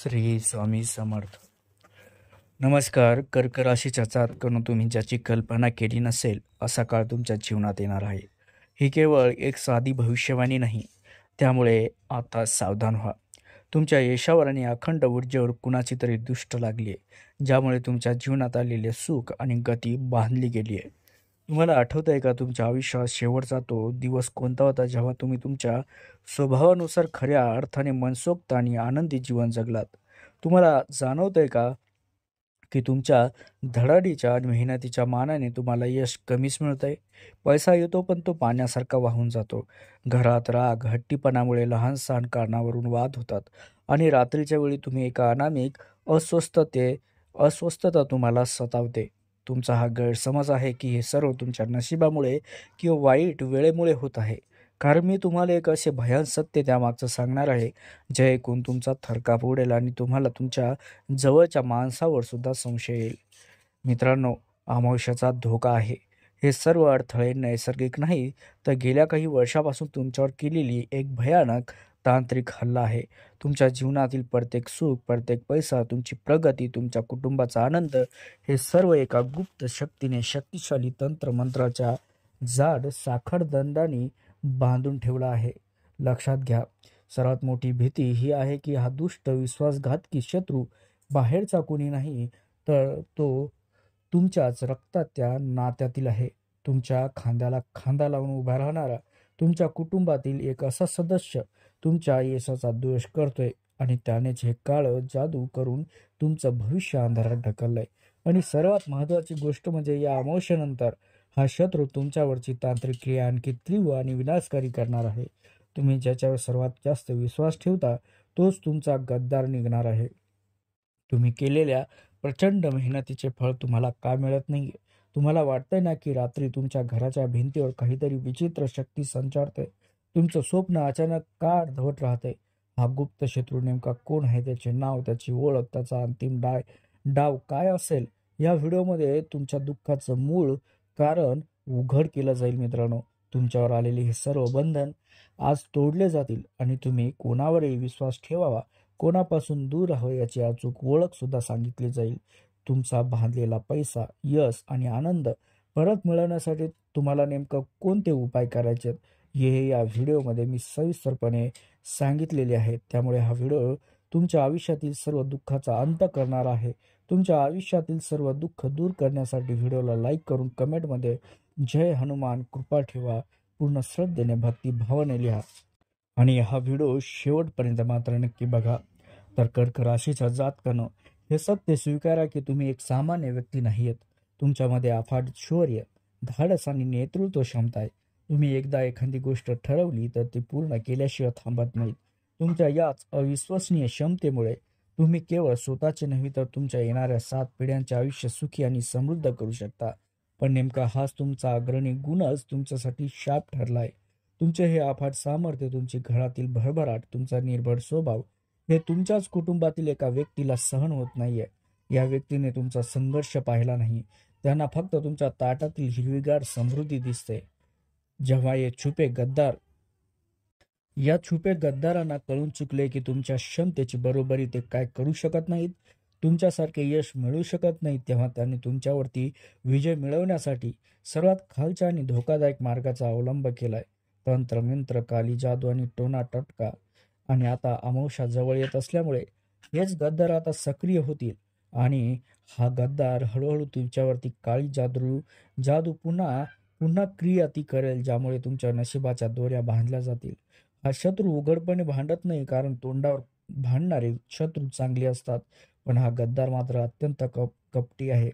श्री स्वामी समर्थ. नमस्कार. कर्क राशीच्या जातकानं तुम्ही ज्याची कल्पना केली नसेल असा काळ तुमच्या जीवनात येणार आहे. ही केवळ एक साधी भविष्यवाणी नाही, त्यामुळे आता सावधान व्हा. तुमच्या यशावर आणि अखंड ऊर्जेवर कुणाची तरी दृष्ट लागली आहे, ज्यामुळे तुमच्या जीवनात आलेले सुख आणि गती बांधली गेली आहे. तुम्हाला आठवतं आहे का, तुमच्या आयुष्यात शेवटचा तो दिवस कोणता होता जेव्हा तुम्ही तुमच्या स्वभावानुसार खऱ्या अर्थाने मनसोक्त आणि आनंदी जीवन जगलात? तुम्हाला जाणवतंय का की तुमच्या धडाडीच्या आणि मेहनतीच्या मानाने तुम्हाला यश कमीच मिळतंय? पैसा येतो पण तो पाण्यासारखा वाहून जातो. घरात राग, हट्टीपणामुळे लहान सहान कारणावरून वाद होतात आणि रात्रीच्या वेळी तुम्ही एका अनामिक अस्वस्थता तुम्हाला सतावते. तुमचा हा गैरसमज आहे की हे सर्व तुमच्या नशिबामुळे किंवा वाईट वेळेमुळे होत आहे. कारण मी तुम्हाला एक असे भयान सत्य त्यामागचं सांगणार आहे, जे ऐकून तुमचा थरकाप उडेल आणि तुम्हाला तुमच्या जवळच्या माणसावर सुद्धा संशय येईल. मित्रांनो, अमावस्याचा धोका आहे. हे सर्व अडथळे नैसर्गिक नाही, तर गेल्या काही वर्षापासून तुमच्यावर केलेली एक भयानक तांत्रिक हल्ला आहे. तुमच्या जीवनातील प्रत्येक सुख, प्रत्येक पैसा, तुमची प्रगती, तुमच्या कुटुंबाचा आनंद, हे सर्व एका गुप्त शक्तीने, शक्तिशाली तंत्रमंत्राच्या जाड साखळदंडाने बांधून ठेवला आहे. लक्षात घ्या, सर्वात मोठी भीती ही आहे की हा दुष्ट विश्वासघातकी शत्रू बाहेरचा कोणी नाही, तर तो तुमच्याच रक्ताच्या नात्यातील आहे. तुमच्या खांद्याला खांदा लावून उभा राहणारा तुमच्या कुटुंबातील एक असा सदस्य तुमच्या यशाचा द्वेष करतोय आणि त्यानेच हे काळं जादू करून तुमचं भविष्य अंधारात ढकललंय. आणि सर्वात महत्त्वाची गोष्ट म्हणजे या अमावस्येनंतर हा शत्रू तुमच्यावरची तांत्रिक क्रिया आणखी तीव्र आणि विनाशकारी करणार आहे. तुम्ही ज्याच्यावर सर्वात जास्त विश्वास ठेवता तोच तुमचा गद्दार निघणार आहे. तुम्ही केलेल्या प्रचंड मेहनतीचे फळ तुम्हाला का मिळत नाहीये? तुम्हाला वाटतंय ना की रात्री तुमच्या घराच्या भिंतीवर काहीतरी विचित्र शक्ती संचारते? तुमचं स्वप्न अचानक का अर्धवट राहतंय? हा गुप्त शत्रू नेमका कोण आहे? त्याचे नाव, त्याची ओळख, त्याचा अंतिम डाव काय असेल? या व्हिडिओमध्ये तुमच्या दुःखाचं मूळ कारण उघड केलं जाईल. मित्रांनो, तुमच्यावर आलेले हे सर्व बंधन आज तोडले जातील आणि तुम्ही कोणावरही विश्वास ठेवावा, कोणापासून दूर राहावं याची अचूक ओळख सुद्धा सांगितली जाईल. तुमचा बांधलेला पैसा, यश आणि आनंद परत मिळवण्यासाठी तुम्हाला नेमकं कोणते उपाय करायचे आहेत, हे या व्हिडिओमध्ये मी सविस्तरपणे सांगितलेले आहे. त्यामुळे हा व्हिडिओ तुमच्या आयुष्यातील सर्व दुःखाचा अंत करणार आहे. तुमच्या आयुष्यातील सर्व दुःख दूर करण्यासाठी व्हिडिओला लाईक करून कमेंटमध्ये जय हनुमान कृपा ठेवा, पूर्ण श्रद्धेने, भक्तिभावाने लिहा आणि हा व्हिडिओ शेवटपर्यंत मात्र नक्की बघा. तर कर्क राशीच्या जातकानं हे सत्य स्वीकारा की तुम्ही एक सामान्य व्यक्ती नाही आहेत. तुमच्यामध्ये अफाट शौर्य, धाडस आणि नेतृत्व क्षमता आहे. तुम्ही एकदा एखादी गोष्ट ठरवली तर ती पूर्ण केल्याशिवाय थांबत नाहीत. तुमच्या याच अविश्वसनीय क्षमतेमुळे तुम्ही केवळ स्वतःचे नव्हे तर तुमच्या येणाऱ्या 7 पिढ्यांचे आयुष्य सुखी आणि समृद्ध करू शकता. पण नेमका हाच तुमचा अग्रणी गुणच तुमच्यासाठी शाप ठरलाय. तुमचे हे अफाट सामर्थ्य, तुमची घरातील भरभराट, तुमचा निर्भय स्वभाव हे तुमच्याच कुटुंबातील एका व्यक्तीला सहन होत नाहीये. या व्यक्तीने तुमचा संघर्ष पाहिला नाही, त्यांना फक्त तुमच्या ताटातील हिरवीगार समृद्धी दिसते. जेव्हा या छुपे गद्दारांना कळून चुकले की तुमच्या क्षमतेची बरोबरी ते काय करू शकत नाहीत, तुमच्यासारखे यश मिळू शकत नाहीत, तेव्हा त्यांनी तुमच्यावरती विजय मिळवण्यासाठी सर्वात खालच्या आणि धोकादायक मार्गाचा अवलंब केलाय. तंत्रमंत्र, काली जादू आणि टोना टटका. आणि आता अमावस्या जवळ येत असल्यामुळे हेच गद्दार आता सक्रिय होतील आणि हा गद्दार हळूहळू तुमच्यावरती काळी जादू पुन्हा पुन्हा क्रिया ती करेल, ज्यामुळे तुमच्या नशिबाच्या दोऱ्या बांधल्या जातील. हा शत्रू उघडपणे भांडत नाही, कारण तोंडावर भांडणारे शत्रू चांगले असतात, पण हा गद्दार मात्र अत्यंत कपटी आहे.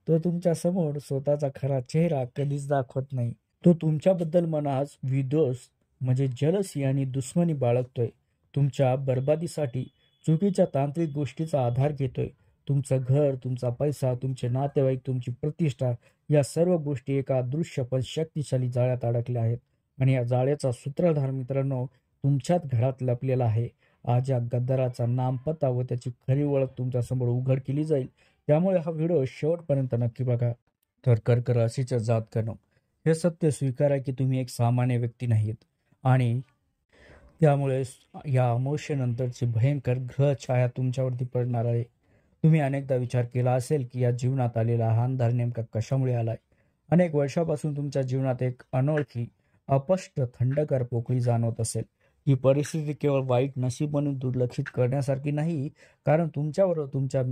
तो तुमच्या समोर स्वतःचा खरा चेहरा कधीच दाखवत नाही. तो तुमच्याबद्दल मनास विद्वेष म्हणजे जलसी आणि दुश्मनी बाळगतोय. तुमच्या बर्बादीसाठी चुकीच्या तांत्रिक गोष्टीचा आधार घेतोय. तुमचं घर, तुमचा पैसा, तुमचे नातेवाईक, तुमची प्रतिष्ठा या सर्व गोष्टी एका अदृश्य पण शक्तिशाली जाळ्यात अडकल्या आहेत आणि या जाळ्याचा सूत्रधार मित्रांनो तुमच्याच घरात लपलेला आहे. आज या गद्दाराचा नाम, पत्ता व त्याची खरी ओळख तुमच्या समोर उघड केली जाईल. त्यामुळे हा व्हिडिओ शेवटपर्यंत नक्की बघा. तर कर्क राशीच्या जातकानं हे सत्य स्वीकारा की तुम्ही एक सामान्य व्यक्ती नाहीत आणि त्यामुळे या अमावस्येनंतरची भयंकर ग्रहछाया तुमच्यावरती पडणार आहे. तुम्ही अनेकदा विचार केला असेल की या जीवनात आलेला हा अंधार नेमका कशामुळे आलाय. अनेक वर्षापासून तुमच्या जीवनात एक अनोळखी, अस्पष्ट, थंडगार पोकळी जाणवत असेल. ही परिस्थिती केवळ वाईट नशीब म्हणून दुर्लक्षित करण्यासारखी नाही, कारण तुमच्यावर तुमच्या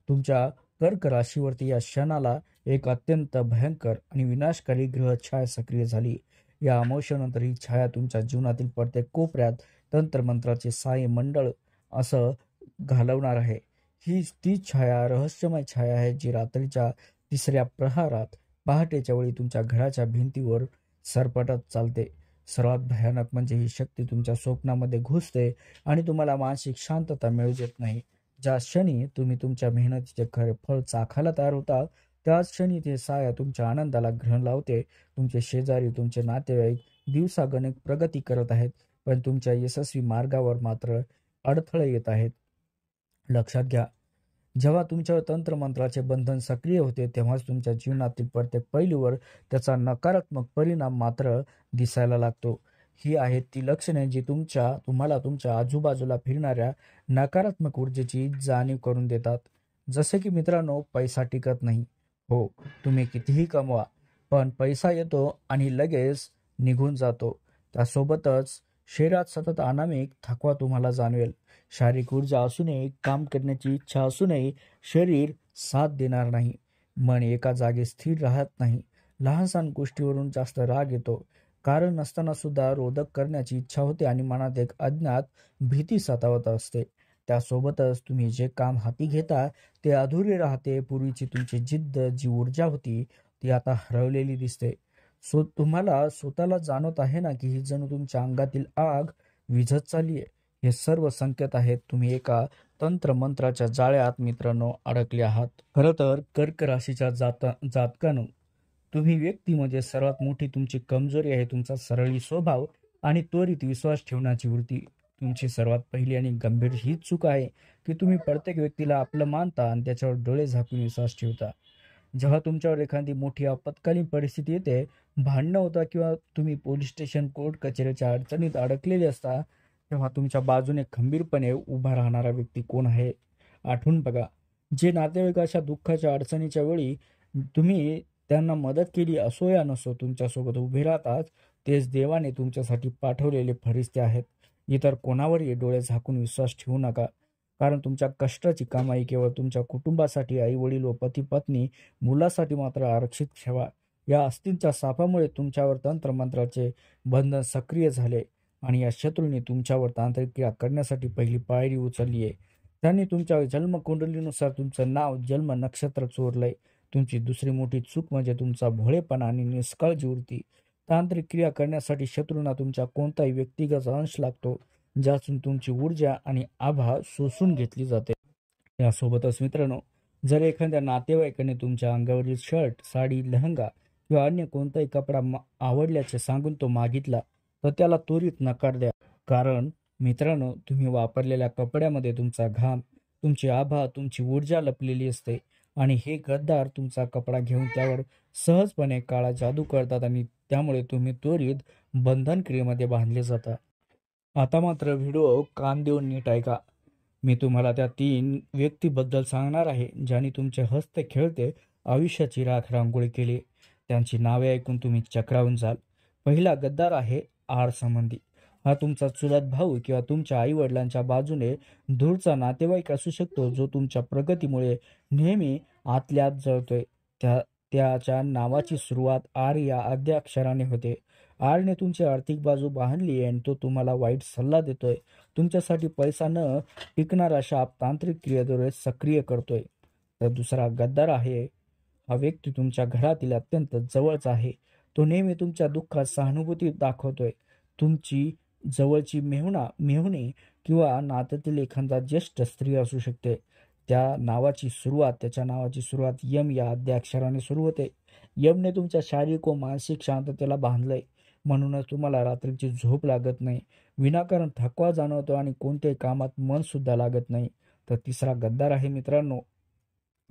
तुमच्या कर्क राशीवरती या क्षणाला एक अत्यंत भयंकर आणि विनाशकारी ग्रहछाया सक्रिय झाली. या अमावस्येनंतर ही छाया तुमच्या जीवनातील प्रत्येक कोपऱ्यात तंत्रमंत्राचे साय मंडळ असं घालवणार आहे. ही ती छाया, रहस्यमय छाया आहे जी रात्रीच्या तिसऱ्या प्रहारात पहाटेच्या वेळी तुमच्या घराच्या भिंतीवर सरपटत चालते. सर्वात भयानक म्हणजे ही शक्ती तुमच्या स्वप्नामध्ये घुसते आणि तुम्हाला मानसिक शांतता मिळू देत नाही. ज्या क्षणी तुम्ही तुमच्या मेहनतीचे खरे फळ चाखायला तयार होता, त्याच क्षणी ते साया तुमच्या आनंदाला ग्रहण लावते. तुमचे शेजारी, तुमचे नातेवाईक दिवसागणिक प्रगती करत आहेत, पण तुमच्या यशस्वी मार्गावर मात्र अडथळे येत आहेत. लक्षात घ्या, जेव्हा तुमच्यावर तंत्रमंत्राचे बंधन सक्रिय होते, तेव्हाच तुमच्या जीवनातील प्रत्येक पैलूवर त्याचा नकारात्मक परिणाम मात्र दिसायला लागतो. ही आहेत ती लक्षणे जी तुम्हाला तुमच्या आजूबाजूला फिरणाऱ्या नकारात्मक ऊर्जेची जाणीव करून देतात. जसे की मित्रांनो, पैसा टिकत नाही. हो, तुम्ही कितीही कमवा, पण पैसा येतो आणि लगेच निघून जातो. त्यासोबतच शरीरात सतत अनामिक थकवा तुम्हाला जाणवेल. शारीरिक ऊर्जा असूनही, काम करण्याची इच्छा असूनही शरीर साथ देणार नाही. मन एका जागी स्थिर राहत नाही. लहान सहान गोष्टीवरून जास्त राग येतो. कारण नसताना सुद्धा रोधक करण्याची इच्छा होते आणि मनात एक अज्ञात भीती सतावत असते. त्यासोबतच तुम्ही जे काम हाती घेता ते अधुरे राहते. पूर्वीची तुमची जिद्द, जी ऊर्जा होती, ती आता हरवलेली दिसते. तुम्हाला स्वतःला जाणवत आहे ना की ही जणू तुमच्या अंगातील आग विझत चालली आहे. हे सर्व संकेत आहेत तुम्ही एका तंत्रमंत्राच्या जाळ्यात मित्रांनो अडकले आहात. खरं तर कर्क राशीच्या जातकानं तुम्ही व्यक्ती म्हणजे सर्वात मोठी तुमची कमजोरी आहे तुमचा सरळी स्वभाव आणि त्वरित विश्वास ठेवण्याची वृत्ती. तुमची सर्वात पहिली आणि गंभीर हीच चूक आहे की तुम्ही प्रत्येक व्यक्तीला आपलं मानता आणि त्याच्यावर डोळे झाकून विश्वास ठेवता. जेव्हा तुमच्यावर एखादी मोठी आपत्कालीन परिस्थिती येते, भांडणं होतं किंवा तुम्ही पोलीस स्टेशन, कोर्ट कचेरीच्या अडचणीत अडकलेले असता, तेव्हा तुमच्या बाजूने खंबीरपणे उभा राहणारा व्यक्ती कोण आहे आठवून बघा. जे नातेवाईक अशा दुःखाच्या अडचणीच्या वेळी तुम्ही त्यांना मदत केली असो या नसो तुमच्यासोबत उभे राहतात, तेच देवाने तुमच्यासाठी पाठवलेले फरिश्ते आहेत. इतर कोणावरही डोळे झाकून विश्वास ठेवू नका, कारण तुमच्या कष्टाची कमाई केवळ तुमच्या कुटुंबासाठी, आई वडील व पती पत्नी, मुलासाठी मात्र आरक्षित ठेवा. या अस्थिंच्या सापामुळे तुमच्यावर तंत्रमंत्राचे बंधन सक्रिय झाले आणि या शत्रूंनी तुमच्यावर तांत्रिक क्रिया करण्यासाठी पहिली पायरी उचलली आहे. त्यांनी तुमच्या जन्मकुंडलीनुसार तुमचं नाव, जन्म नक्षत्र चोरलंय. तुमची दुसरी मोठी चूक म्हणजे तुमचा भोळेपणा आणि निष्काळजी वृत्ती. तांत्रिक क्रिया करण्यासाठी शत्रूंना तुमचा कोणताही व्यक्तिगत अंश लागतो, ज्यातून तुमची ऊर्जा आणि आभा शोषून घेतली जाते. यासोबतच मित्रांनो, जर एखाद्या नातेवाईकाने तुमच्या अंगावरील शर्ट, साडी, लेहंगा किंवा अन्य कोणताही कपडा आवडल्याचे सांगून तो मागितला, तर त्याला त्वरित नकार द्या. कारण मित्रांनो, तुम्ही वापरलेल्या कपड्यामध्ये तुमचा घाम, तुमची आभा, तुमची ऊर्जा लपलेली असते आणि हे गद्दार तुमचा कपडा घेऊन त्यावर सहजपणे काळा जादू करतात आणि त्यामुळे तुम्ही त्वरित बंधन क्रियेमध्ये बांधले जाता. आता मात्र व्हिडिओ कान देऊन नीट ऐका. मी तुम्हाला त्या 3 व्यक्तीबद्दल सांगणार आहे, ज्यांनी तुमचे हस्ते खेळते आयुष्याची राख रांगोळी केली. त्यांची नावे ऐकून तुम्ही चक्रावून जाल. पहिला गद्दार आहे आड संबंधी. हा तुमचा चुलत भाऊ किंवा तुमच्या आईवडिलांच्या बाजूने दूरचा नातेवाईक असू शकतो, जो तुमच्या प्रगतीमुळे नेहमी आतल्या आत जळतोय. त्याच्या नावाची सुरुवात आर या आद्य अक्षराने होते. आरने तुमची आर्थिक बाजू बांधली आणि तो तुम्हाला वाईट सल्ला देतोय. तुमच्यासाठी पैसा न टिकणारा शाप तांत्रिक क्रियेद्वारे सक्रिय करतोय. तर दुसरा गद्दार आहे. हा व्यक्ती तुमच्या घरातील अत्यंत जवळचा आहे. तो नेहमी तुमच्या दुःखात सहानुभूती दाखवतोय. तुमची जवळची मेहुणी किंवा नात्यातील एखादा ज्येष्ठ स्त्री असू शकते. त्याच्या नावाची सुरुवात यम या आद्य अक्षराने सुरू होते. यमने तुमच्या शारीरिक व मानसिक शांततेला बांधलंय. म्हणूनच तुम्हाला रात्रीची झोप लागत नाही, विनाकारण थकवा जाणवतो आणि कोणत्याही कामात मन सुद्धा लागत नाही. तर तिसरा गद्दार आहे मित्रांनो,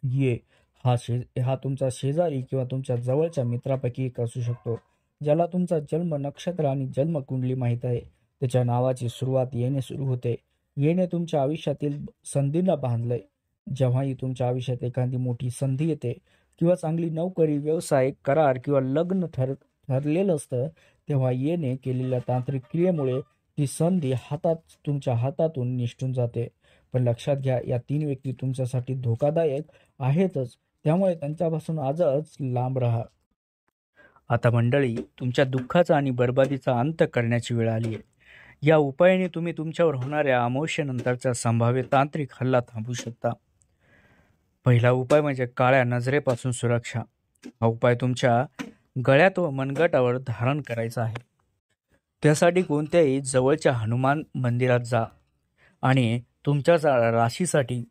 ये. हा तुमचा शेजारी किंवा तुमच्या जवळच्या मित्रापैकी एक असू शकतो, ज्याला तुमचा जन्म नक्षत्र आणि जन्मकुंडली माहीत आहे. त्याच्या नावाची सुरुवात येणे सुरू होते. येणे तुमच्या आयुष्यातील संधींना बांधलंय. जेव्हाही तुमच्या आयुष्यात एखादी मोठी संधी येते किंवा चांगली नोकरी, व्यवसाय, करार किंवा लग्न ठरलेलं असतं, तेव्हा येणे केलेल्या तांत्रिक क्रियेमुळे ती संधी तुमच्या हातातून निसटून जाते. पण लक्षात घ्या, या 3 व्यक्ती तुमच्यासाठी धोकादायक आहेतच, त्यामुळे त्यांच्यापासून आजच लांब राहा. आता मंडळी, तुमच्या दुःखाचा आणि बरबादीचा अंत करण्याची वेळ आली आहे. या उपायाने तुम्ही तुमच्यावर होणाऱ्या अमावस्येनंतरचा संभाव्य तांत्रिक हल्ला थांबवू शकता. पहिला उपाय म्हणजे काळ्या नजरेपासून सुरक्षा. हा उपाय तुमच्या गळ्यात व मनगटावर धारण करायचा आहे. त्यासाठी कोणत्याही जवळच्या हनुमान मंदिरात जा आणि तुमच्या राशीसाठी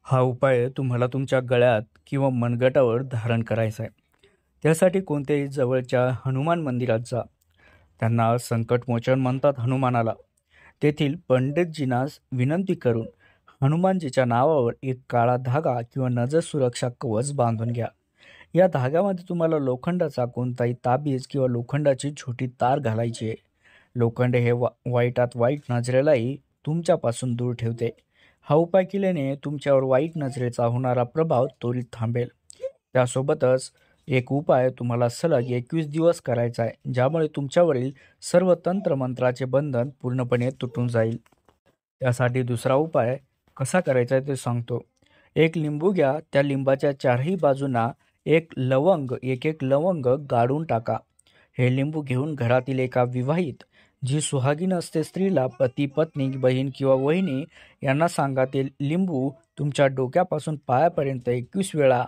हा उपाय तुम्हाला तुमच्या गळ्यात किंवा मनगटावर धारण करायचा आहे. त्यासाठी कोणत्याही जवळच्या हनुमान मंदिरात जा. त्यांना संकटमोचन म्हणतात हनुमानाला. तेथील पंडितजींना विनंती करून हनुमानजीच्या नावावर एक काळा धागा किंवा नजर सुरक्षा कवच बांधून घ्या. या धाग्यामध्ये तुम्हाला लोखंडाचा कोणताही ताबीज किंवा लोखंडाची छोटी तार घालायची आहे. लोखंड हे वाईटात वाईट नजरेलाही तुमच्यापासून दूर ठेवते. हा उपाय केल्याने तुमच्यावर वाईट नजरेचा होणारा प्रभाव त्वरित थांबेल. त्यासोबतच एक उपाय तुम्हाला सलग 21 दिवस करायचा आहे, ज्यामुळे तुमच्यावरील सर्व तंत्रमंत्राचे बंधन पूर्णपणे तुटून जाईल. त्यासाठी दुसरा उपाय कसा करायचा आहे ते सांगतो. एक लिंबू घ्या. त्या लिंबाच्या चारही बाजूंना एक लवंग गाडून टाका. हे लिंबू घेऊन घरातील एका विवाहित, जी सुहागीन असते स्त्रीला, पती, पत्नी, बहीण किंवा वहिनी यांना सांगा ते लिंबू तुमच्या डोक्यापासून पायापर्यंत 21 वेळा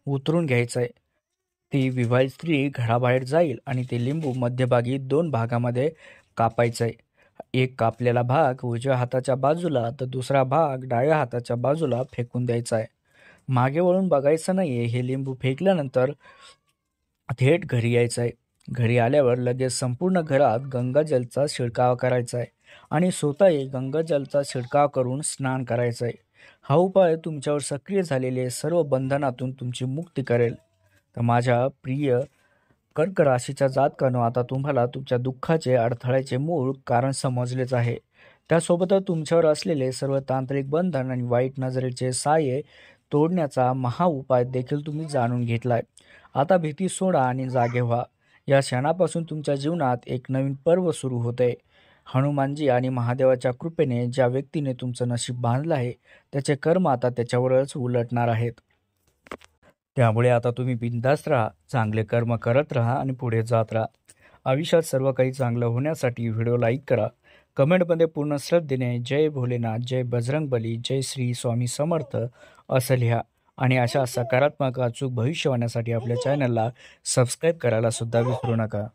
उतरून घ्यायचं आहे. ती विवाहित स्त्री घराबाहेर जाईल आणि ते लिंबू मध्यभागी 2 भागामध्ये कापायचं आहे. एक कापलेला भाग उजव्या हाताच्या बाजूला तर दुसरा भाग डाव्या हाताच्या बाजूला फेकून द्यायचा आहे. मागे वळून बघायचं नाहीये. हे लिंबू फेकल्यानंतर थेट घरी यायचं आहे. घरी आल्यावर लगेच संपूर्ण घरात गंगाजलचा शिडकाव करायचा आहे आणि स्वतःही गंगाजलचा शिडकाव करून स्नान करायचं आहे. हा उपाय तुमच्यावर सक्रिय झालेले सर्व बंधनातून तुमची मुक्ती करेल. तर माझ्या प्रिय कर्क राशीच्या जातकांनो, आता तुम्हाला तुमच्या दुःखाचे, अडथळ्याचे मूळ कारण समजलेच आहे. त्यासोबतच तुमच्यावर असलेले सर्व तांत्रिक बंधन आणि वाईट नजरेचे साये तोडण्याचा महा उपाय देखील तुम्ही जाणून घेतलाय. आता भीती सोडा आणि जागे व्हा. या क्षणापासून तुमच्या जीवनात एक नवीन पर्व सुरू होते. हनुमानजी आणि महादेवाच्या कृपेने ज्या व्यक्तीने तुमचं नशीब बांधलं आहे, त्याचे कर्म आता त्याच्यावरच उलटणार आहेत. त्यामुळे आता तुम्ही बिनधास्त राहा, चांगले कर्म करत राहा आणि पुढे जात राहा. आयुष्यात सर्व काही चांगलं होण्यासाठी व्हिडिओ लाईक करा. कमेंटमध्ये पूर्ण श्रद्धेने जय भोलेनाथ, जय बजरंगबली, जय श्री स्वामी समर्थ असं लिहा. आणि अशा सकारात्मक अचूक भविष्यवाण्यासाठी आपल्या चॅनलला सबस्क्राईब करायला सुद्धा विसरू नका.